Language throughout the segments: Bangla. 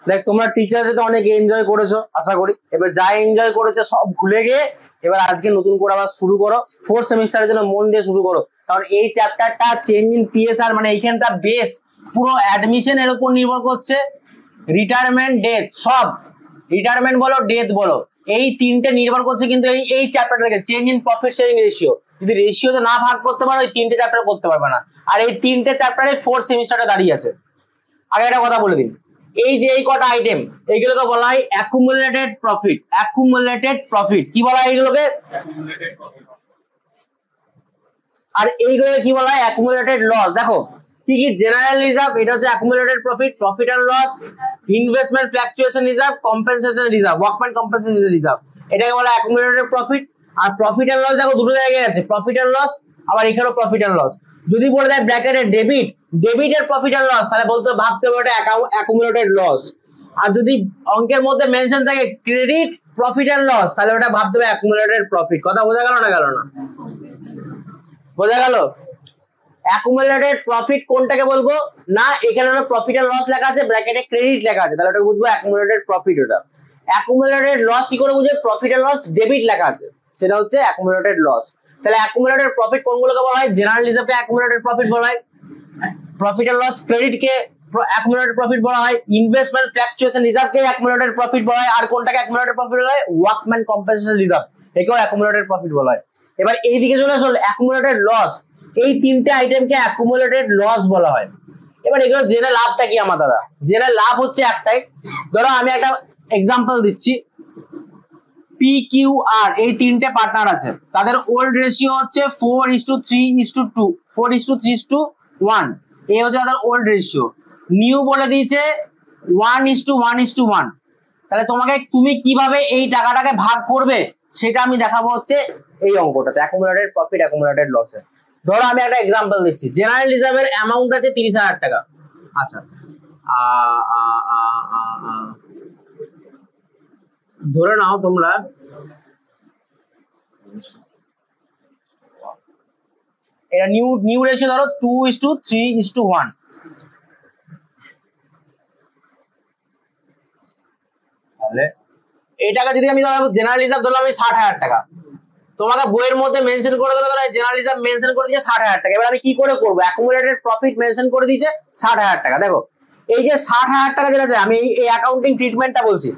দেখ তোমরা টিচার সাথে অনেক এনজয় করেছো আশা করি, এবার যা এনজয় করেছো সব ভুলে গিয়ে এবার আজকে নতুন করে আবার শুরু করো, 4th সেমিস্টারের জন্য মন দিয়ে শুরু করো। কারণ এই চ্যাপ্টারটা চেঞ্জ ইন পিএসআর মানে এইখানটা বেস পুরো অ্যাডমিশনের উপর নির্ভর করছে, রিটায়ারমেন্ট ডেথ সব, রিটায়ারমেন্ট বলো ডেথ বলো, এই তিনটে নির্ভর করছে কিন্তু এই চ্যাপ্টারটাকে change in profit sharing ratio. যদি রেশিওতে না ভাগ করতে পারো এই তিনটে চ্যাপ্টার করতে পারবে না, আর এই তিনটে চ্যাপ্টারে 4th সেমিস্টারে দাঁড়িয়ে আছে। আগে একটা কথা বলে দিন, এই যে এই কটা আইটেম এইগুলোকে বলা হয় অ্যাকুমুলেটেড প্রফিট। অ্যাকুমুলেটেড প্রফিট কি বলা হয় এইগুলোকে? আর এইগুলোকে কি বলা হয়? Accumulated loss. দেখো কি কি, জেনারেল রিজার্ভ এটা হচ্ছে accumulated profit, profit and loss, investment fluctuation reserve, compensation reserve, workman compensation reserve, এটাকে বলা হয় অ্যাকুমুলেটেড প্রফিট। আর প্রফিট এন্ড লস দেখো দুটো জায়গায় আছে, প্রফিট এন্ড লস, আবার এখানেও প্রফিট এন্ড লস। যদি বলে দেয় ব্র্যাকেটে ডেবিট, ডেবিটের প্রফিট এন্ড লস, তাহলে বলতে ভাবতে হবে ওটা অ্যাকুমুলেটেড লস। আর যদি অঙ্কের মধ্যে মেনশন থাকে ক্রেডিট প্রফিট এন্ড লস, তাহলে ওটা ভাবতে হবে অ্যাকুমুলেটেড প্রফিট। কথা বোঝা গেল না গেল না? বোঝা গেল? অ্যাকুমুলেটেড প্রফিট কোনটাকে বলবো না, এখানে হলো প্রফিট এন্ড লস লেখা আছে, ব্র্যাকেটে ক্রেডিট লেখা আছে, তাহলে ওটা বুঝবো অ্যাকুমুলেটেড প্রফিট। ওটা অ্যাকুমুলেটেড লস কি করে বুঝবে? প্রফিট এন্ড লস ডেবিট লেখা আছে, সেটা হচ্ছে অ্যাকুমুলেটেড লস। তাহলে অ্যাকুমুলেটেড প্রফিট কোনগুলোকে বলা হয়? জেনারেল রিজার্ভকে অ্যাকুমুলেটেড প্রফিট বলা হয়, প্রফিট এন্ড লস ক্রেডিটকে অ্যাকুমুলেটেড প্রফিট বলা হয়, ইনভেস্টমেন্ট ফ্ল্যাকচুয়েশন রিজার্ভকে অ্যাকুমুলেটেড প্রফিট বলা হয়, আর কোনটাকে অ্যাকুমুলেটেড প্রফিট বলা হয়? ওয়ার্কম্যান কম্পেনসেশন রিজার্ভ, একেও অ্যাকুমুলেটেড প্রফিট বলা হয়। এবার এইদিকে চলে আসলে অ্যাকুমুলেটেড লস, এই তিনটে আইটেমকে অ্যাকুমুলেটেড লস বলা হয়। এবার এগুলো জেনে লাভটা কি আমার দাদা? জেনে লাভ হচ্ছে একটাই, ধরো আমি একটা এক্সাম্পল দিচ্ছি, PQR এই তিনটে পার্টনার আছে, তাদের ওল্ড রেশিও হচ্ছে 4:3:2, 4:3:1, এই হচ্ছে তাদের ওল্ড রেশিও। নিউ বলে দিয়েছে 1:1:1। তাহলে তুমি কিভাবে এই টাকাটাকে ভাগ করবে সেটা আমি দেখাবো হচ্ছে এই অঙ্কটাতে, অ্যাকুমুলেটেড প্রফিট অ্যাকুমুলেটেড লসে। ধরো আমি একটা এক্সাম্পল দিচ্ছি, জেনারেল রিজার্ভের অ্যামাউন্ট আছে 30,000 টাকা। আচ্ছা ধরে নাও তোমরা এটা নিউ রেশিও ধরো 2:3:1। তাহলে এই টাকা যদি আমি ধরো জেনারেল রিজার্ভ ধরলাম আমি 60,000 টাকা, তোমাকে বইয়ের মধ্যে মেনশন করে দেবে ধরো জেনারেল রিজার্ভ মেনশন করে দিয়েছে 60,000 টাকা। এবার আমি কি করে করবো? অ্যাকুমুলেটেড প্রফিট মেনশন করে দিয়েছে 60,000 টাকা। দেখো এই যে 60,000 টাকা যেটা আছে, আমি এই অ্যাকাউন্টিং ট্রিটমেন্টটা বলছি,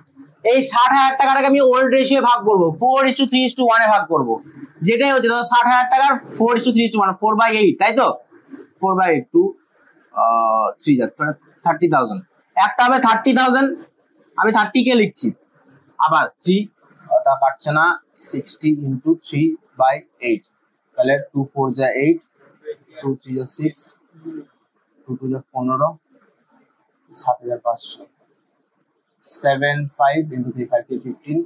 এই 60,000 টাকাটাকে আমি ওল্ড রেশিও ভাগ করবো, 4:3:1 এ ভাগ করবো, যেটাই হচ্ছে ধরো 60,000 টাকার 4:3:1, 4/8, তাই তো 4/8 2 3 30,000, একটা হবে 30,000, আমি 30 কে লিখছি, আবার 3 ওটা পারছে না, 60 × 3/8, তাহলে 2 4 যা 8, 2 3 যা 6, 2 2 যা 15, 7,500, 7 5 × 3 5 15,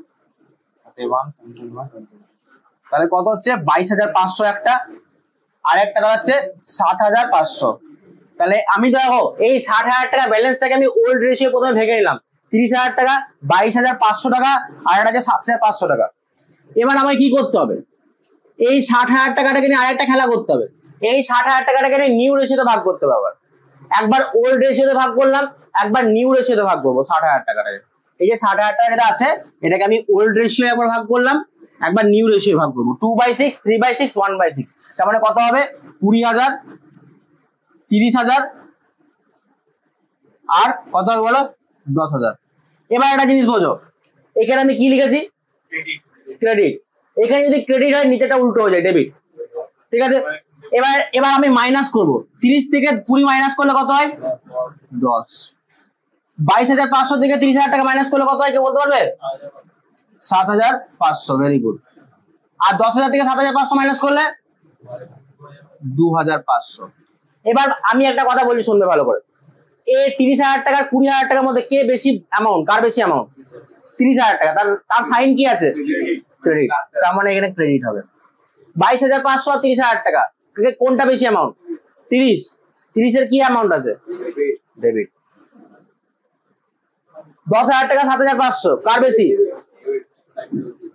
1 71 20। তাহলে কত হচ্ছে? 22,500 একটা, আর একটা দাঁড়াচ্ছে 7,500। তাহলে আমি দেখো এই 60,000 টাকা ব্যালেন্সটাকে আমি ওল্ড রেশিও প্রথমে ভেঙে নিলাম, 30,000 টাকা, 22,500 টাকা, আর একটা আছে 7,500 টাকা। এবার আমায় কি করতে হবে? এই 60,000 টাকাটাকে নিয়ে আরেকটা খেলা করতে হবে, এই 60,000 টাকাটাকে নিয়ে নিউ রেশিওতে ভাগ করতে হবে। আবার একবার ওল্ড রেশিওতে ভাগ করলাম, একবার নিউ রেশিওতে ভাগ করবো 60,000 টাকাটাকে। এই যে 60,000 টাকা যেটা আছে এটাকে আমি ওল্ড রেশিও একবার ভাগ করলাম, একবার নিউ রেশিও ভাগ করবো, 2/6, 3/6, 1/6। তার মানে কত হবে? 20,000, 30,000, আর কত হবে বলো? 10,000। এবার একটা জিনিস বোঝো, এখানে আমি কি লিখেছি? ক্রেডিট। এখানে যদি ক্রেডিট হয় নিচেটা উল্টো হয়ে যায় ডেবিট, ঠিক আছে? এবার আমি মাইনাস করব, 30 থেকে 20 মাইনাস করলে কত হয়? 10। 22,500 থেকে 30,000 টাকা মাইনাস করলে কত হয় কেউ বলতে পারবে? 7,500। Very good. আর 10,000 থেকে 7,500 মাইনাস করলে 2,500। এবার আমি একটা কথা বলি, শুনবে ভালো করে, এই 30,000 টাকার 20,000 টাকার মধ্যে কে বেশি অ্যামাউন্ট? কার বেশি অ্যামাউন্ট? 30,000 টাকা। তার সাইন কি আছে? ক্রেডিট। তার মানে এখানে ক্রেডিট হবে। 22,500 আর 30,000 টাকা, কোনটা বেশি অ্যামাউন্ট? 30। 30 এর কি অ্যামাউন্ট আছে? ডেবিট। 10,000 টাকা 7,500, কার বেশি?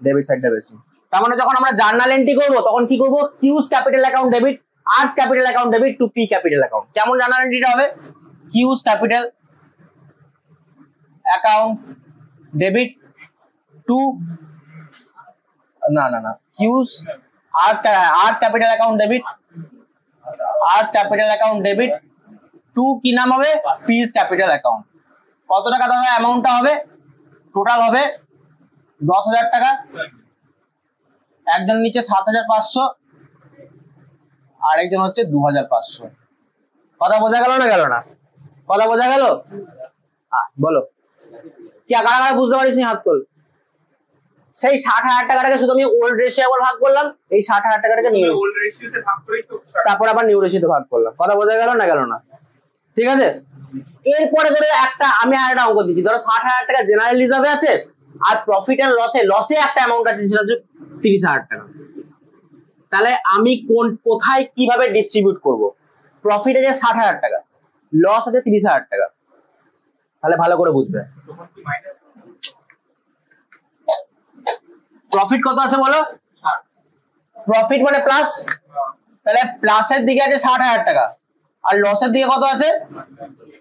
ডেবিট সাইডটা বেশি। তার মানে যখন আমরা জার্নাল এন্ট্রি করব তখন কি করব? Q's capital account debit, R's capital account debit to P capital account. কেমন জার্নাল এন্ট্রিটা হবে? Q's capital account debit to না না না Q's R's capital account debit R's capital account debit to কি নাম হবে পিস ক্যাপিটাল অ্যাকাউন্ট। কত টাকা দাদা অ্যামাউন্টটা হবে? টোটাল হবে 10,000 টাকা, একজন নিচে 7,500, আরেকজন হচ্ছে 2,500। কথা বোঝা গেল না গেল না? কথা বোঝা গেল? বলো কি কারা বুঝতে পারিস নি হাত তোল। সেই 60,000 টাকাটাকে শুধু আমি ওল্ড রেশিও আবার ভাগ করলাম, এই 60,000 টাকাটাকে নিউ রেশিওতে ভাগ করেই তো তারপর আবার নিউ রেশিওতে ভাগ করলাম। কথা বোঝা গেল না গেল না? ঠিক আছে, এরপরে ধরো একটা আমি আর একটা অঙ্ক দিচ্ছি, ধরো 60,000 টাকা জেনারেল রিজার্ভে আছে আর প্রফিট এন্ড লসে একটা অ্যামাউন্ট আছে সেটা হচ্ছে 30,000 টাকা। তাহলে আমি কোথায় কিভাবে ডিস্ট্রিবিউট করব? প্রফিট আছে 60,000 টাকা, লস আছে 30,000 টাকা, তাহলে ভালো করে বুঝবে। প্রফিট কত আছে বলো? প্রফিট মানে প্লাস, তাহলে প্লাসের দিকে আছে 60,000 টাকা আর লসের দিকে কত আছে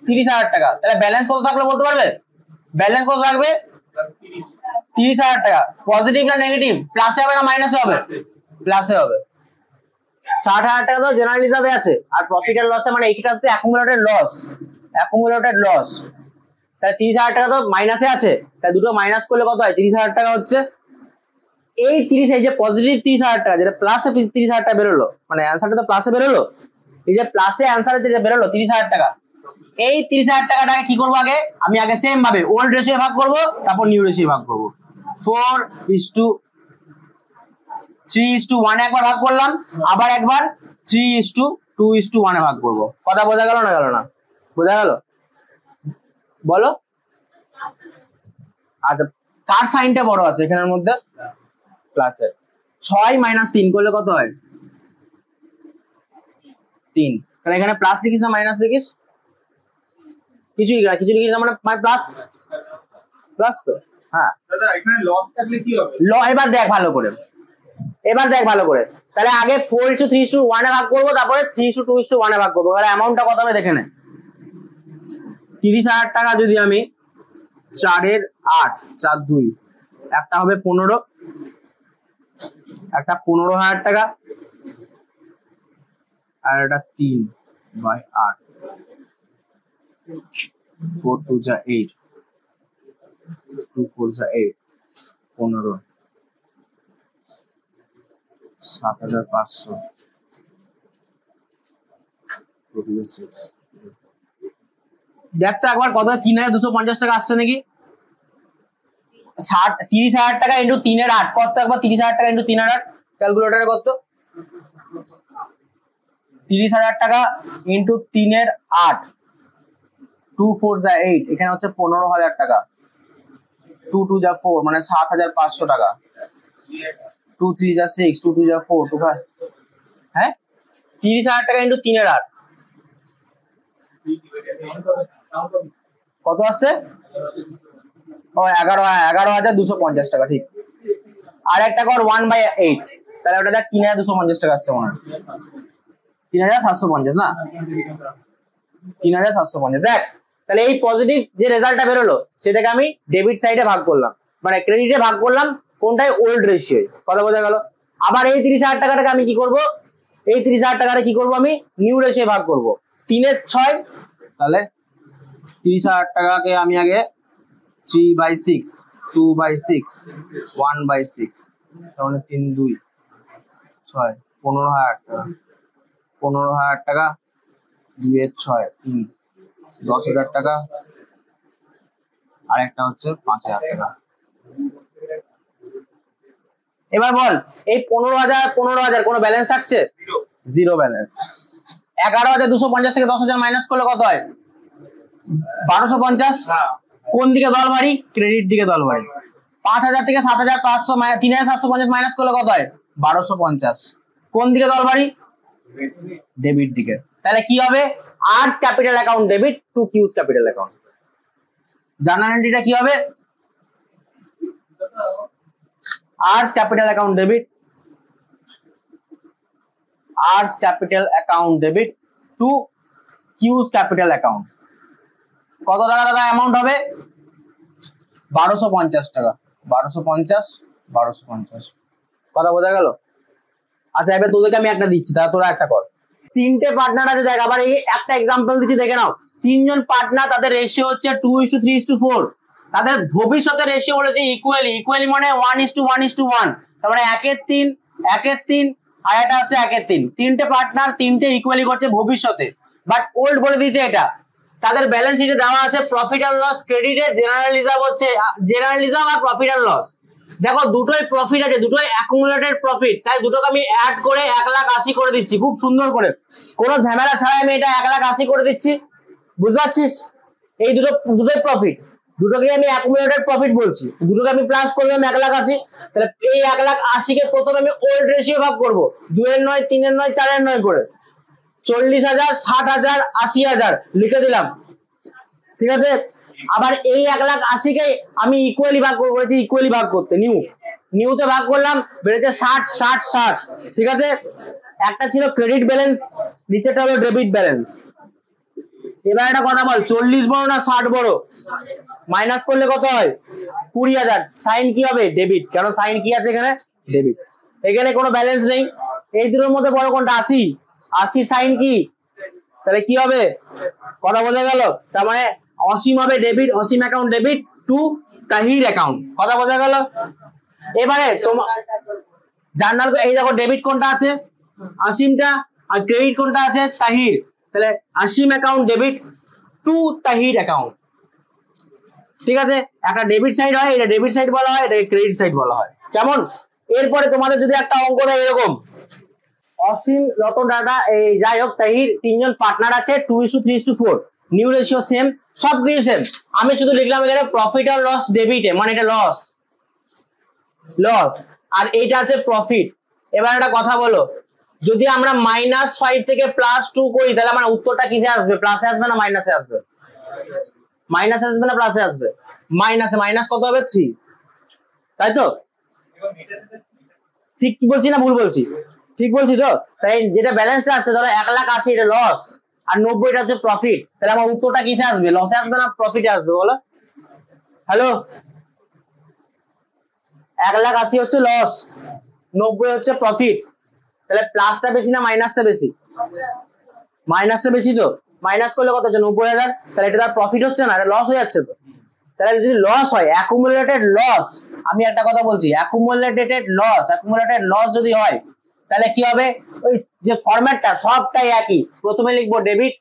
30,000 টাকা। তাহলে ব্যালেন্স কত থাকলে বলতে পারবে? ব্যালেন্স কত থাকবে? 30,000 টাকা। পজিটিভ না নেগেটিভ? প্লাসে হবে না মাইনাসে হবে? প্লাসে হবে। 60,000 টাকা তো জেনারেল হিসাবে আছে আর প্রফিট এন্ড লসে মানে এইটা হচ্ছে অ্যাকুমুলেটেড লস, অ্যাকুমুলেটেড লস। তাহলে 30,000 টাকা তো মাইনাসে আছে, তাই দুটো মাইনাস করলে কত হয়? 30,000 টাকা হচ্ছে। এই 30, এই যে পজিটিভ 30,000 টাকা যেটা প্লাসে 30,000 টাকা বেরোলো, মানে অ্যান্সারটা তো প্লাসে বেরোলো, এই যে প্লাসে অ্যান্সারে যেটা বেরোলো 30,000 টাকা, এই 30,000 টাকাটাকে কি করবো? আগে আমি সেম ভাবে ওল্ড রেশিও ভাগ করবো, তারপর নিউ রেশিও ভাগ করবো। 4:3:1 একবার ভাগ করলাম, আবার একবার 3:2:1 ভাগ করবো। কথা বোঝা গেল না গেল না? বোঝা গেল? বলো। আচ্ছা, কার সাইনটা বড় আছে এখানের মধ্যে? প্লাসের। 6 - 3 করলে কত হয়? 3। তাহলে এখানে প্লাস লিখিস না মাইনাস লিখিস? কিছু লিখিস না, মানে প্লাস প্লাস তো। হ্যাঁ দাদা, এখানে লস থাকলে কি হবে? এবার দেখ ভালো করে, তাহলে আগে 4:3:1 ভাগ করবো, তারপরে 3:2:1 ভাগ করবো। তাহলে অ্যামাউন্টটা কত হবে দেখে নে। 30,000 টাকা যদি আমি 4/8, 4/2, একটা হবে 15, একটা 15,000 টাকা আর এটা 3/8, 4×2=8, 2×4=8, 15, 7,500, 6। দেখতো একবার কত? 3,250 টাকা আসছে নাকি? 30,000 টাকা ইন্টু 3/8 কত? একবার 30,000 টাকা ইন্টু 3/8 ক্যালকুলেটরে কত? 30,000 টাকা ইন্টু 3/8, 2×4=8, এখানে হচ্ছে 15,000 টাকা, 2×2=4 মানে 7,500 টাকা, 2×3=6, 2×2=4, 2×5, হ্যাঁ 30,000 টাকা ইন্টু 3/8 কত আসছে? ও 11,250 টাকা, ঠিক। আর একটা কর 1/8, তাহলে ওটা দেখ 3,250 টাকা আসছে মনে হয়, 3,750 না, 3,750। দেখ তাহলে এই পজিটিভ যে রেজাল্টটা বেরোলো সেটাকে আমি ডেবিট সাইডে ভাগ করলাম, মানে ক্রেডিটে ভাগ করলাম, কোনটায়? Old ratio. কথা বোঝা গেল? আবার এই 30,000 টাকাটাকে আমি কি করব? এই 30,000 টাকাটা কি করব? আমি নিউ রেশিও ভাগ করব। 3/6, তাহলে 30,000 টাকাকে আমি আগে 3/6, 2/6, 1/6, তাহলে 3×2=6, 15,000 টাকা, 15,000 টাকা, 2/6, 3, 10,000 টাকা, আর একটা হচ্ছে 5,000 টাকা। এবার বল, এই 15,000 কোনো ব্যালেন্স থাকছে? Zero balance. 11,250 থেকে 10,000 মাইনাস করলে কত হয়? 1,250। কোন দিকে দল ভারী? ক্রেডিট দিকে দল ভারী। 5,000 থেকে 7,500, 3,750 মাইনাস করলে কত হয়? 1,250। কোন দিকে দল ভারী? ডেবিট দিকে। তাহলে কি হবে? R's capital account debit to Q's capital account. Journal এন্ট্রিটা কি হবে? R's capital account debit, R's capital account debit to Q's capital account. কত টাকা দাদা অ্যামাউন্ট হবে? 1250 টাকা, 1250, 1250, কথা বোঝা গেল? আচ্ছা এবার তোদেরকে আমি একটা দিচ্ছি, তাহলে তোরা একটা কর। তিনটে পার্টনার আছে, দেখ আবার এই একটা এক্সাম্পল দিচ্ছি, দেখে নাও। তিনজন পার্টনার, তাদের রেশিও হচ্ছে 2:3:4, তাদের ভবিষ্যতের রেশিও বলেছে ইকুয়ালি মানে 1:1:1, তার মানে 1:3, 1:3, আর এটা হচ্ছে 1:3। তিনটে পার্টনার, তিনটে ইকুয়ালি করছে ভবিষ্যতে, বাট ওল্ড বলে দিয়েছে এটা। তাদের ব্যালেন্স শিটে দেওয়া আছে প্রফিট অ্যান্ড লস ক্রেডিটে জেনারেল রিজার্ভ হচ্ছে জেনারেল রিজার্ভ আর প্রফিট অ্যান্ড লস। দেখো দুটোই প্রফিট আছে, দুটোই অ্যাকুমুলেটেড প্রফিট, তাই দুটোকে আমি অ্যাড করে 1,80,000 করে দিচ্ছি খুব সুন্দর করে, কোনো ঝামেলা ছাড়াই আমি এটা 1,80,000 করে দিচ্ছি। বুঝতে পারছিস? এই দুটোই প্রফিট, দুটোকে আমি অ্যাকুমুলেটেড প্রফিট বলছি, দুটোকে আমি প্লাস করলাম 1,80,000। তাহলে এই 1,80,000 কে প্রথমে আমি ওল্ড রেশিও ভাগ করবো, 2-এর নয়, 3-এর নয়, 4-এর নয় করে, 40,000, 60,000, 80,000 লিখে দিলাম, ঠিক আছে। আবার এই 1,80,000 কে আমি ইকুয়ালি ভাগ করবো, বলেছি ইকুয়ালি ভাগ করতে, নিউতে ভাগ করলাম, বেড়েছে 60, 60, 60, ঠিক আছে। একটা ছিল ক্রেডিট ব্যালেন্স, নিচেটা হলো ডেবিট ব্যালেন্স। এবার একটা কথা বল, 40 বড় না 60 বড়? মাইনাস করলে কত হয়? 20,000। সাইন কি হবে? ডেবিট, কারণ সাইন কি আছে এখানে? ডেবিট। এখানে কোনো ব্যালেন্স নেই, এই দুটোর মধ্যে বড় কোনটা? 80, 80 সাইন কি, তাহলে কি হবে? কথা বোঝা গেল? তার মানে অসীম হবে debit, Asim account debit to Tahir account, কথা বোঝা গেল? এবারে তোমার জার্নাল, এই দেখো ডেবিট কোনটা আছে? অসীমটা, আর ক্রেডিট কোনটা আছে? তাহির। তাহলে Asim account debit to Tahir account, ঠিক আছে। একটা ডেবিট সাইড হয়, এটা ডেবিট সাইড বলা হয়, এটাকে ক্রেডিট সাইড বলা হয়, কেমন? এরপরে তোমাদের যদি একটা অঙ্ক দেয় এরকম, অসীম, রতন টাটা, এই যাই হোক তাহির, তিনজন পার্টনার আছে, 2:3:4, নিউ রেশিও সেম, সবকিছু সেম। আমি শুধু লিখলাম এখানে প্রফিট আর লস ডেবিটে, মানে এটা লস, আর এইটা আছে প্রফিট। এবার একটা কথা বলো, যদি আমরা -5 থেকে +2 করি, তাহলে আমার উত্তরটা কিসে আসবে? প্লাসে আসবে না মাইনাসে আসবে? মাইনাসে আসবে না প্লাসে আসবে? মাইনাসে। মাইনাস কত হবে? 3, তাই তো? ঠিক বলছি না ভুল বলছি? ঠিক বলছি তো? তাই যেটা ব্যালেন্সটা আসছে, ধরো 1,80,000 এটা লস, আর 90 হচ্ছে প্রফিট, তাহলে আমার উত্তরটা কিসে আসবে? লসে আসবে না প্রফিটে আসবে? বলো। হ্যালো, 1,80,000 হচ্ছে লস, 90 হচ্ছে প্রফিট, তাহলে প্লাসটা বেশি না মাইনাসটা বেশি? মাইনাসটা বেশি তো। মাইনাস করলে কত হচ্ছে? 90,000। তাহলে এটা তার প্রফিট হচ্ছে না, এটা লস হয়ে যাচ্ছে তো। তাহলে যদি লস হয়, অ্যাকুমুলেটেড লস, আমি একটা কথা বলছি, অ্যাকুমুলেটেড লস যদি হয়, তাহলে কি হবে? ওই যে ফরম্যাটটা সবটাই একই, প্রথমে লিখবো ডেবিট,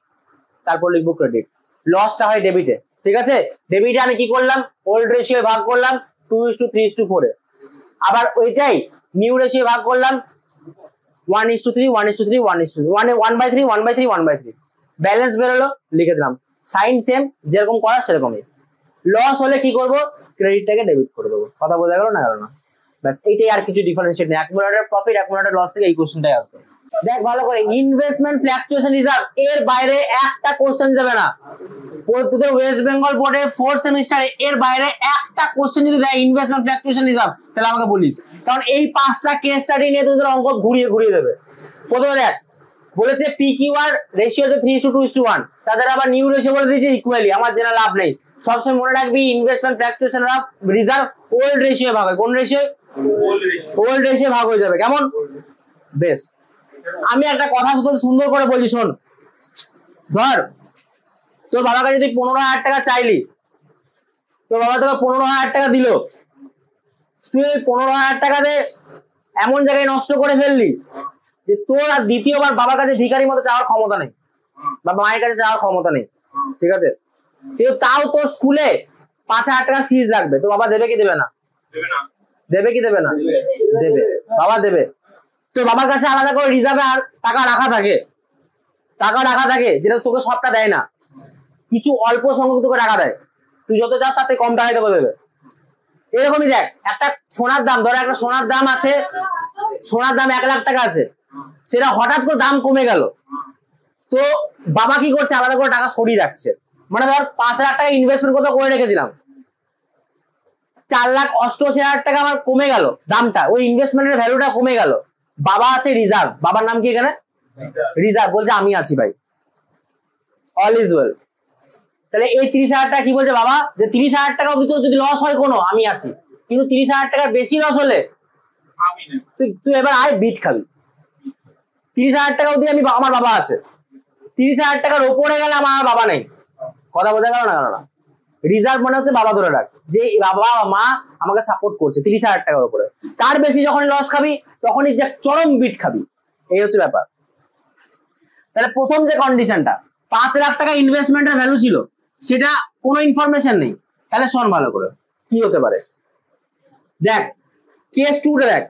তারপর লিখবো ক্রেডিট, লসটা হয় ডেবিটে, ঠিক আছে। ডেবিটে আমি কি করলাম? ওল্ড রেশিও ভাগ করলাম 2:3:4 এ, আবার ওইটাই নিউ রেশিও ভাগ করলাম 1:3, 1:3, 1:3, 1/3, 1/3, ব্যালেন্স বেরোলো, লিখে দিলাম। সাইন সেম, যেরকম করা সেরকমই। লস হলে কি করব? ক্রেডিটটাকে ডেবিট করে দেবো, কথা বোঝা গেল না? গেল না? ব্যাস, এইটাই, আর কিছু ডিফারেন্সিয়েট নেই। অ্যাকুমুলেটেড প্রফিট, অ্যাকুমুলেটেড লস থেকে এই কোশ্চেনটাই আসবে। দেখ ভালো করে, ইনভেস্টমেন্ট ফ্ল্যাকচুয়েশন রিজার্ভ এর বাইরে একটা কোশ্চেন যাবে না। তোদের ওয়েস্ট বেঙ্গল বোর্ডে 4th সেমিস্টারে এর বাইরে একটা কোশ্চেন যদি দেয় ইনভেস্টমেন্ট ফ্ল্যাকচুয়েশন রিজার্ভ, তাহলে আমাকে বলিস, কারণ এই 5টা কেস স্টাডি নিয়ে তোদের অঙ্ক ঘুরিয়ে দেবে। প্রথমে দেখ বলেছে PQR রেশিও 3:2:1, তাদের আবার নিউ রেশিও বলে দিয়েছে ইকুয়ালি, আমার জেনে লাভ নেই। সবসময় মনে রাখবি investment fluctuation reserve old ratio ভাগ হয়। কোন রেশিও? ওল্ড রেশিও ভাগ হয়ে যাবে, কেমন? বেশ, আমি একটা কথা সুন্দর করে বলি, শোন। ধর তোর বাবার কাছে তুই 15,000 টাকা চাইলি, তোর বাবা তোকে 15,000 টাকা দিল, তুই 15,000 টাকাতে এমন জায়গায় নষ্ট করে ফেললি যে তোর আর দ্বিতীয়বার বাবার কাছে ভিখারির মতো চাওয়ার ক্ষমতা নেই, বা মায়ের কাছে চাওয়ার ক্ষমতা নেই, ঠিক আছে। কিন্তু তাও তোর স্কুলে 5,000 টাকা ফিস লাগবে, তো বাবা দেবে কি দেবে না? দেবে কি দেবে না? দেবে, বাবা দেবে। তোর বাবার কাছে আলাদা করে রিজার্ভে টাকা রাখা থাকে, যেটা তোকে সবটা দেয় না, কিছু অল্প সংখ্যক তোকে টাকা দেয়, তুই যত চাস তার থেকে কম টাকায় তোকে দেবে। এরকমই দেখ, একটা সোনার দাম, ধরো একটা সোনার দাম আছে, সোনার দাম 1,00,000 টাকা আছে, সেটা হঠাৎ করে দাম কমে গেল, তো বাবা কি করছে? আলাদা করে টাকা সরিয়ে রাখছে। মানে ধর 5,000 টাকা ইনভেস্টমেন্ট কোথাও করে রেখেছিলাম, 4,88,000 টাকা আমার কমে গেল দামটা, ওই ইনভেস্টমেন্টের ভ্যালুটা কমে গেল, বাবা আছে রিজার্ভ, বাবার নাম কি এখানে? রিজার্ভ, বলছে আমি আছি ভাই, অল ইজ ওয়েল। তাহলে এই 30,000 টাকা কি বলছে বাবা, যে 30,000 টাকা অবধি তোর যদি লস হয় কোনো, আমি আছি, কিন্তু 30,000 টাকার বেশি লস হলে তুই এবার আয় বিট খাবি। 30,000 টাকা অবধি আমি, আমার বাবা আছে, 30,000 টাকার উপরে গেলে আমার বাবা নেই। কথা বোঝা গেল না? গেল না? রিজার্ভ মানে হচ্ছে বাবা ধরে রাখ, যে বাবা মা আমাকে সাপোর্ট করছে 30,000 টাকার উপরে, তার বেশি যখন লস খাবি তখনই যে চরম বিট খাবি, এই হচ্ছে ব্যাপার। তাহলে প্রথম যে কন্ডিশনটা, 5 লাখ টাকা ইনভেস্টমেন্টের ভ্যালু ছিল, সেটা কোনো ইনফরমেশন নেই, তাহলে শোন ভালো করে কি হতে পারে। দেখ কেস 2 টা দেখ,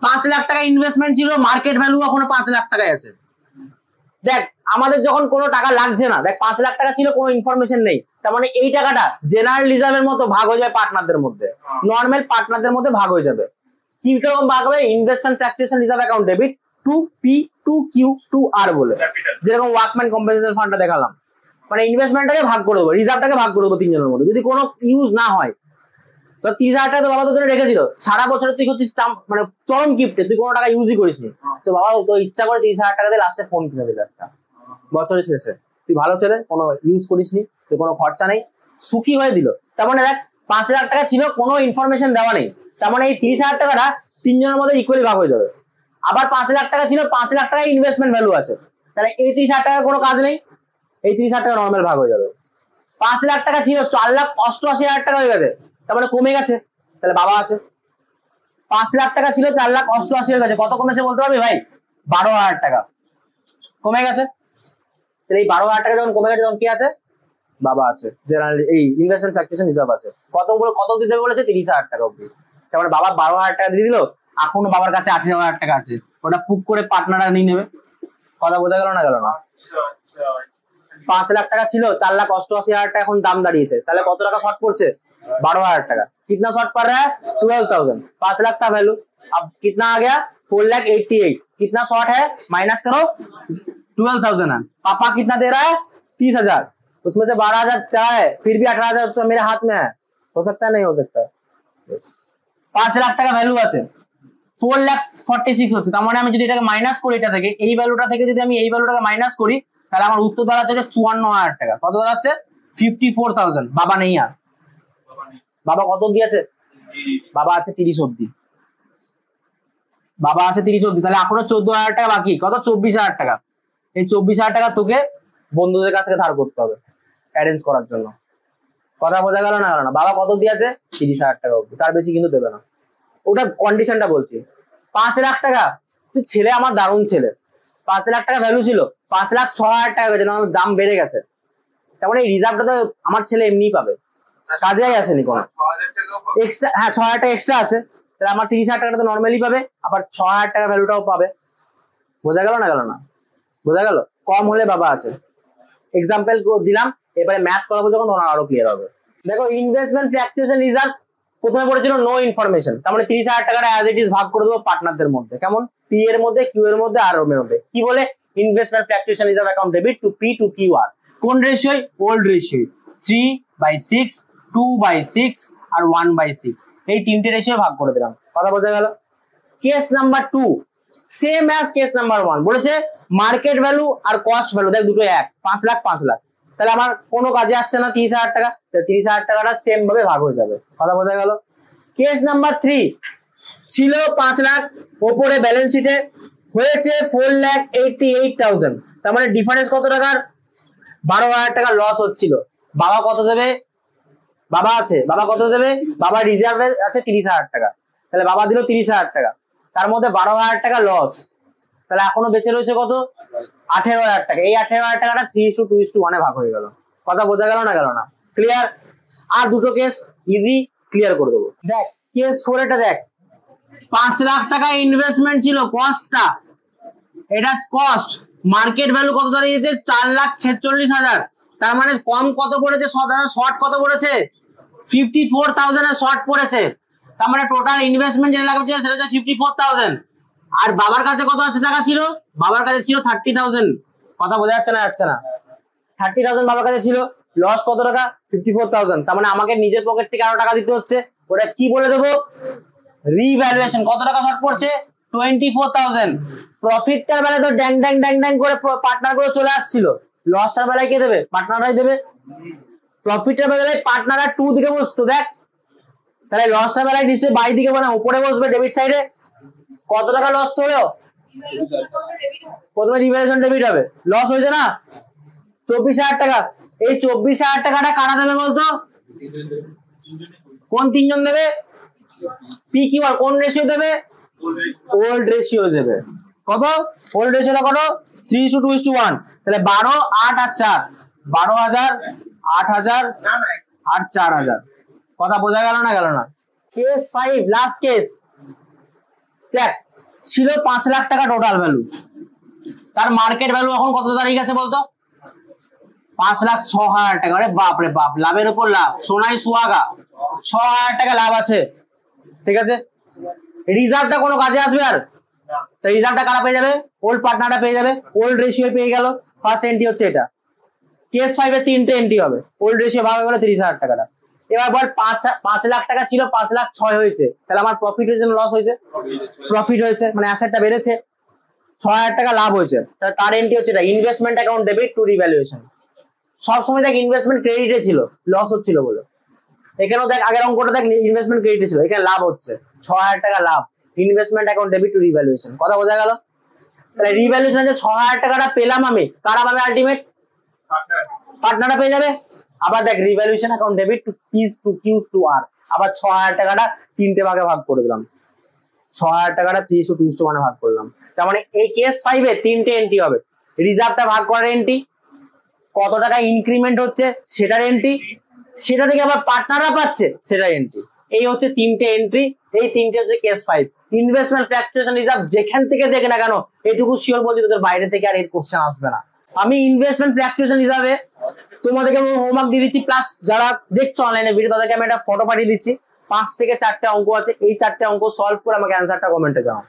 5 লাখ টাকা ইনভেস্টমেন্ট ছিল, মার্কেট ভ্যালু এখনো 5 লাখ টাকায় আছে। দেখ আমাদের যখন কোনো টাকা লাগছে না, দেখ 5 লাখ টাকা ছিল, কোনো ইনফরমেশন নেই, তার মানে এই টাকাটা জেনারেল রিজার্ভের মতো ভাগ হয়ে যাবে পার্টনারদের মধ্যে, নর্মাল পার্টনারদের মধ্যে ভাগ হয়ে যাবে। কি রকম ভাগ হবে? Investment fluctuation reserve account debit to P to Q to R বলে, যেরকম ওয়ার্কম্যান কম্পেনসেশন ফান্ডটা দেখালাম, মানে ইনভেস্টমেন্টটাকে ভাগ করে দেবো, রিজার্ভটাকে ভাগ করে দেবো তিনজনের মধ্যে, যদি কোনো ইউজ না হয়। তো 30,000 টাকা তো বাবা তোর জন্য রেখেছিল, সারা বছরে তুই হচ্ছিস মানে চরম গিফটে, তুই কোনো টাকা ইউজই করিস নি, তো বাবা তো ইচ্ছা করে 30,000 টাকা দিয়ে লাস্টে ফোন কিনে দিল একটা বছরের শেষে। তুই ভালো ছেলে, কোনো ইউজ করিস নি, তুই কোনো খরচা নেই, সুখী হয়ে দিল। তার মানে দেখ 5 লাখ টাকা ছিল, কোনো ইনফরমেশন দেওয়া নেই, তার মানে এই 30,000 টাকাটা তিনজনের মধ্যে ইকুয়ালি ভাগ হয়ে যাবে। আবার 5 লাখ টাকা ছিল, 5 লাখ টাকা ইনভেস্টমেন্ট ভ্যালু আছে, তাহলে এই 30,000 টাকার কোনো কাজ নেই, এই 30,000 টাকা নর্মাল ভাগ হয়ে যাবে। 5 লাখ টাকা ছিল, 4,88,000 টাকা হয়ে গেছে, তার মানে কমে গেছে, তাহলে বাবা আছে। 5 লাখ টাকা ছিল, 4,88,000 হয়ে গেছে, কত কমেছে বলতে পারবি ভাই? 12,000 টাকা কমে গেছে। তাহলে এই 12,000 টাকা যখন কমে গেছে, তখন কি আছে? বাবা আছে, জেনারেল এই ইনভেস্টমেন্ট ফ্ল্যাকচুয়েশন রিজার্ভ আছে। কত দিতে বলেছে? 30,000 টাকা অব্দি। তারপরে বাবা 12,000 টাকা দিয়ে দিল, এখনো বাবার কাছে 18,000 টাকা আছে, ওটা পুক করে পার্টনাররা নিয়ে নেবে। কথা বোঝা গেল না? গেল না? 5 লাখ টাকা ছিল, 4,88,000 টাকা এখন দাম দাঁড়িয়েছে, তাহলে কত টাকা শর্ট পড়ছে? 12,000 টাকা। कितना शॉर्ट पड़ रहा है? 12,000। 5 लाख था वैल्यू, अब कितना आ गया? 4,88,000। कितना शॉर्ट है? माइनस करो, 12,000 है। पापा कितना दे रहा है? 30,000, उसमें से 12,000 चला है, फिर भी 18,000 तो मेरे हाथ में है, हो सकता है? नहीं हो सकता। 5 लाख টাকা ভ্যালু আছে, 4,46,000 হচ্ছে, তার মানে আমি যদি এটাকে মাইনাস করি, এটা থেকে এই ভ্যালুটা থেকে যদি আমি এই ভ্যালুটাকে মাইনাস করি, তাহলে আমার উত্তর দাঁড়াচ্ছে 54,000 টাকা। কত দাঁড়াচ্ছে? 54,000। বাবা নেই আর। বাবা কত দিয়েছে? বাবা আছে 30 অব্দি, বাবা আছে 30 অব্দি, তাহলে এখনো 14,000 টাকা বাকি। কত? 24,000 টাকা। এই 24,000 টাকা তোকে বন্ধুদের কাছ থেকে ধার করতে হবে অ্যারেঞ্জ করার জন্য। কথা বোঝা গেল না? গেল না? বাবা কত দিয়েছে? 30,000 টাকা অব্দি, তার বেশি কিন্তু দেবে না। ওটা কন্ডিশনটা বলছি। 5 লাখ টাকা, তুই ছেলে আমার দারুণ ছেলে, 5 লাখ টাকা ভ্যালু ছিল, 5,06,000 টাকা গেছে, দাম বেড়ে গেছে, তার মানে এই রিজার্ভটা তো আমার ছেলে এমনিই পাবে, কাজেই আসেনি কোনো এক্সট্রা। হ্যাঁ 6,000 টাকা এক্সট্রা আছে, তাহলে আমার 30,000 টাকাটা তো নর্মালি পাবে, আবার 6,000 টাকা ভ্যালুটাও পাবে। বোঝা গেল না? গেল না? বোঝা গেল? কম হলে বাবা আছে। এক্সাম্পল দিলাম, এবারে ম্যাথ করাবো যখন, তখন আরো ক্লিয়ার হবে। দেখো ইনভেস্টমেন্ট ফ্ল্যাকচুয়েশন রিজার্ভ প্রথমে পড়েছিল নো ইনফরমেশন, তার মানে 30,000 টাকাটা অ্যাজ ইট ইজ ভাগ করে দেবো পার্টনারদের মধ্যে। কেমন? পি এর মধ্যে, কিউ এর মধ্যে, আর এর মধ্যে। কি বলে? Investment fluctuation reserve account debit to P to Q R. কোন রেশিও? ওল্ড রেশিও, 3/6, 2/6 আর 1/6, এই তিনটে রেশিও ভাগ করে দিলাম। কথা বোঝা গেল? Case number 2 same as case number 1, বলেছে মার্কেট ভ্যালু আর কস্ট ভ্যালু দেখ দুটো এক, 5 লাখ 5 লাখ, তাহলে আমার কোনো কাজে আসছে না 30,000 টাকা, 30,000 টাকাটা সেম ভাবে ভাগ হয়ে যাবে। কথা বোঝা গেল? কেস নাম্বার 3 ছিল 5 লাখ, ওপরে ব্যালেন্স শিটে হয়েছে 4,88,000, তার মানে ডিফারেন্স কত টাকার? 12,000 টাকা লস হচ্ছিল। বাবা কত দেবে? বাবা আছে, বাবা কত দেবে? বাবা রিজার্ভে আছে 30,000 টাকা, তাহলে বাবা দিল 30,000 টাকা, তার মধ্যে 12,000 টাকা লস, তাহলে এখনো বেঁচে রয়েছে কত? 18,000 টাকা। এই 18,000 টাকাটা 3:2:1 ভাগ হয়ে গেল। কথা বোঝা গেল না? গেল না? ক্লিয়ার? আর দুটো কেস ইজি ক্লিয়ার করে দেবো। দেখ কেস 4 এটা দেখ, 5 লাখ টাকা ইনভেস্টমেন্ট ছিল, কস্টটা এটা কস্ট, মার্কেট ভ্যালু কত দাঁড়িয়েছে? 4,46,000, তার মানে কম কত পড়েছে? শর্ট কত পড়েছে? 54,000 এর শর্ট পড়েছে, তার মানে টোটাল ইনভেস্টমেন্ট যেটা লাগছে সেটা হচ্ছে 54,000। আর বাবার কাছে কত আছে টাকা ছিল? বাবার কাছে ছিল 30,000। কথা বোঝা যাচ্ছে না? যাচ্ছে না? 30,000 বাবার কাছে ছিল, লস কত টাকা? 54,000, তার মানে আমাকে নিজের পকেট থেকে আরো টাকা দিতে হচ্ছে। ওটা কি বলে দেবো? রিভ্যালুয়েশন। কত টাকা শর্ট পড়ছে? 24,000। প্রফিটটার বেলায় তো ড্যাং ড্যাং ড্যাং ড্যাং করে পার্টনার গুলো চলে আসছিল, লসটার বেলায় কে দেবে? পার্টনাররাই দেবে। প্রফিটের বেলায় পার্টনাররা 2 দিকে বসতো দেখ, তাহলে লসটা বেলায় নিচে বাই দিকে মানে উপরে বসবে ডেবিট সাইডে। কত টাকা লস চলো? প্রথমে রিভ্যালুয়েশন ডেবিট হবে, লস হয়েছে না 24,000 টাকা। এই 24,000 টাকাটা কারা দেবে বলতো? কোন তিনজন দেবে? পি কিউ আর কোন রেশিও দেবে? ওল্ড রেশিও দেবে। কত ওল্ড রেশিওটা কত? 3:2:1। তাহলে 12, 8 আর 4, 12,000, 8,000 আর 4,000। কথা বোঝা গেল না গেল না? Case 5 last case. দেখ ছিল 5 লাখ টাকা টোটাল ভ্যালু, তার মার্কেট ভ্যালু এখন কত দাঁড়িয়ে গেছে বলতো? 5,06,000 টাকা। আরে বাপ রে বাপ, লাভের উপর লাভ, সোনাই সুহাগা। 6,000 টাকা লাভ আছে, ঠিক আছে। রিজার্ভটা কোনো কাজে আসবে আর? তো রিজার্ভটা কারা পেয়ে যাবে? ওল্ড পার্টনারটা পেয়ে যাবে, ওল্ড রেশিও পেয়ে গেল। ফার্স্ট এন্ট্রি হচ্ছে এটা। কেস 5 এ 3টে এন্ট্রি হবে, ওল্ড রেশিও ভাগ হয়ে গেল 30,000 টাকাটা। এবার বল 5 লাখ টাকা ছিল, 5,06,000 হয়েছে, তাহলে আমার প্রফিট হয়েছে না লস হয়েছে? প্রফিট হয়েছে, মানে অ্যাসেটটা বেড়েছে, 6,000 টাকা লাভ হয়েছে। তাহলে তার এন্ট্রি হচ্ছে এটা, investment account debit to revaluation. সবসময় দেখ ইনভেস্টমেন্ট ক্রেডিটে ছিল, লস হচ্ছিল বলে। এখানেও দেখ আগের অঙ্কটা দেখ ইনভেস্টমেন্ট ক্রেডিটে ছিল, এখানে লাভ হচ্ছে 6,000 টাকা লাভ, investment account debit to revaluation. কথা বোঝা গেল? তাহলে রিভ্যালুয়েশন যে 6,000 টাকাটা পেলাম আমি, কারা পাবে আলটিমেট? পার্টনাররা পেয়ে যাবে। আবার দেখ revaluation account debit to P's to Q's to R, আবার 6,000 টাকাটা 3টে ভাগে ভাগ করে দিলাম, 6,000 টাকাটা 3:2:1 ভাগ করলাম। তার মানে এই কেস 5 এ 3টে এন্ট্রি হবে। রিজার্ভটা ভাগ করার এন্ট্রি, কত টাকা ইনক্রিমেন্ট হচ্ছে সেটার এন্ট্রি, সেটা থেকে আবার পার্টনাররা পাচ্ছে সেটার এন্ট্রি। এই হচ্ছে 3টে এন্ট্রি, এই 3টে হচ্ছে কেস 5। ইনভেস্টমেন্ট ফ্ল্যাকচুয়েশন রিজার্ভ যেখান থেকে দেখে না কেন, এটুকু শিওর বলছি তোদের বাইরে থেকে আর এর কোশ্চেন আসবে না। আমি ইনভেস্টমেন্ট ফ্ল্যাকচুয়েশন রিজার্ভে তোমাদেরকে হোমওয়ার্ক দিয়ে দিচ্ছি, প্লাস যারা দেখছো অনলাইনে ভিডিও তাদেরকে আমি একটা ফটো পাঠিয়ে দিচ্ছি। 5 থেকে 4টে অঙ্ক আছে, এই 4টে অঙ্ক সলভ করে আমাকে অ্যান্সারটা কমেন্টে জানাও।